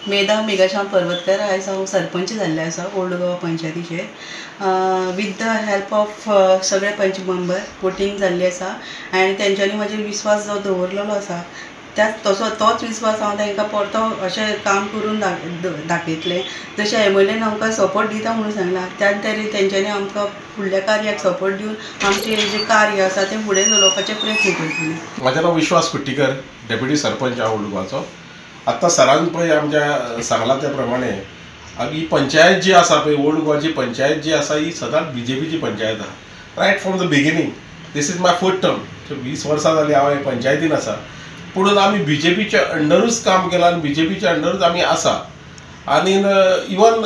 मेधा मेघाश्याम पर्वतकर आयज हांव सरपंच जाल्लें आसा ओल्ड गोवा पंचायतीचे विथ द हेल्प ऑफ सगळे पंच मेंबर वोटींग जाल्ली आसा आनी तेंच्यांनी म्हाजेर विस्वास जो दवरलेलो आसा तोच विस्वास हांव तांकां परतो अशें काम करून दाखयतलें जशें एमएलएन आमकां सपोर्ट दिता म्हणून सांगलां त्याच तरेन तेंच्यांनी आमकां फुडल्या कार्याक सपोर्ट दिवन आमचें जें कार्य आसा तें फुडें चलोवपाचे प्रयत्न करतलीं। म्हजें नांव विश्वास कुट्टीकर, डेप्युटी सरपंच हांव ओल्ड गोवाचो। आत्तां सरान पळय आमच्या सांगला त्या प्रमाणे ही पंचायत जी आसा पळय ओल्ड गोवाची पंचायत जी आसा ही सदांच बीजेपीची पंचायत आहा right from the beginning. This is my fourth term, 20 वर्सां जालीं हांव हे पंचायतीन आसा, पुणून आमी बीजेपीच्या अंडरूच काम केलां आनी बीजेपीच्या अंडरूच आमी आसा। आनी इवन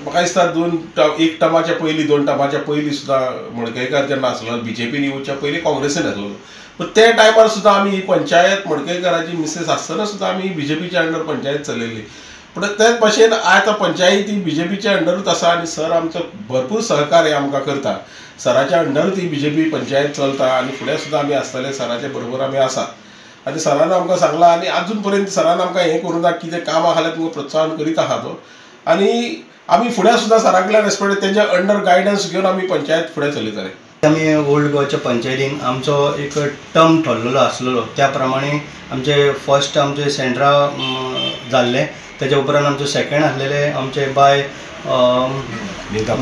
म्हाका दिसता एक टर्माच्या पयलीं 2 टर्माच्या पयलीं सुद्दां मडकयकार जेन्ना आसलो बीजेपीन येवच्या पयलीं काँग्रेसीन आसलो, पूण ते टायमार सुद्दां आमी ही पंचायत मडकयकाराची मिसेस आसतना सुद्दां आमी बीजेपीच्या अंडर पंचायत चलयली। पूण तेच भाशेन आतां पंचायत ही बीजेपीच्या अंडरूच आसा आनी सर आमचो भरपूर सहकार्य आमकां करता। सराच्या अंडरूच ही बीजेपी पंचायत चलता आनी फुडें सुद्दां आमी आसतले, सराचे बरोबर आमी आसा। आनी सरान आमकां सांगलां आनी आजून पर्यंत सरान आमकां हें करूं ना कितें कामां आसल्यार तुमकां प्रोत्साहन करीत आहा तो। आनी आमी फुडें सुद्दां सरा कडल्यान रेस्पेक्ट तेंच्या अंडर गायडन्स घेवन आमी पंचायत फुडें चलयतले। आमी ओल्ड गोवाच्या पंचायतीन आमचो एक टर्म ठरलेलो आसलेलो, त्या प्रमाणे आमचे फर्स्ट आमचे सेंट्रा जाल्ले, तेच्या उपरांत आमचे सेकंड आसलेले आमचे बाय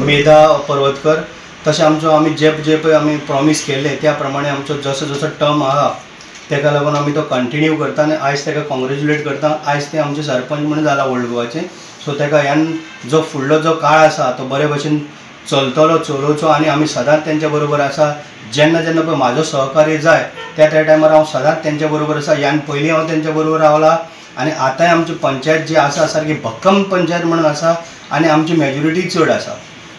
मेधा पर्वतकर। तशें आमचो आमी जे पळय आमी प्रॉमीस केल्ले त्या प्रमाणे आमचो जसो जसो टर्म आहा तेका लागून आमी तो कंटिन्यू करता आनी आयज तेका कॉंग्रेच्युलेट करता। आयज ते आमचे सरपंच म्हणून जाला ओल्ड गोवाचे, सो तेका ह्यान जो फुडलो जो काळ आसा तो बरे भशेन चलतलो चलोवचो आनी आमी सदांच तेंच्या बरोबर आसा। जेन्ना जेन्ना पळय म्हाजो सहकार्य जाय त्या टायमार हांव सदांच तेंच्या बरोबर आसा। ह्यान पयलीं हांव तेंच्या बरोबर रावला आनी आतांय आमची पंचायत जी आसा सारकी भक्कम पंचायत म्हणून आसा आनी आमची मेजॉरिटी चड आसा।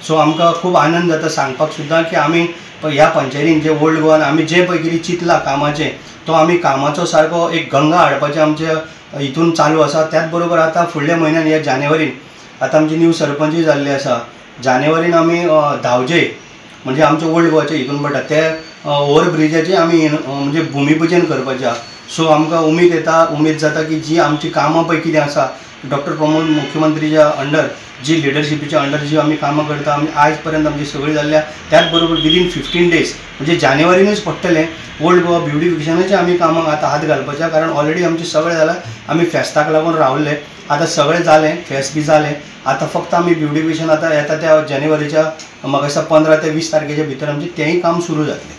सो आमकां खूब आनंद जाता सांगपाक सुद्दां की आमी ह्या पंचायतीन जे ओल्ड गोवान आमी जे पळय कितें चिंतलां कामाचें तो आमी कामाचो सारको एक गंगा हाडपाचें आमचे हितून चालू आसा। त्याच बरोबर आतां फुडल्या म्हयन्यान ह्या जानेवारीन आतां आमची न्यू सरपंच जाल्ली आसा। जानेवारीन आमी धावजे म्हणजे आमच्या ओल्ड गोवाचे हितून पडटा ते ओव्हरब्रिजाचें आमी म्हणजे भुमिपूजन करपाचें आहा। सो आमकां उमेद जाता की जी आमची कामां पळय कितें आसा डॉक्टर प्रमोद मुख्यमंत्रीच्या अंडर जी लिडरशिपीच्या अंडर जी आमी कामां करता आमी आयज पर्यंत आमची सगळी जाल्ल्या। त्याच बरोबर विदीन 15 days म्हणजे जानेवारीनूच पडटलें ओल्ड गोवा ब्युटिफिकेशनाचें आमी कामाक आतां हात घालपाचें, कारण ऑलरेडी आमचें सगळें जालां। आमी फेस्ताक लागून रावल्ले, आतां सगळें जालें, फेस्त बी जालें, आतां फक्त आमी ब्युटिफिकेशन आतां येता त्या जानेवारीच्या म्हाका दिसता 15 ते 20 तारखेच्या भितर आमचें तेंय काम सुरू जातलें।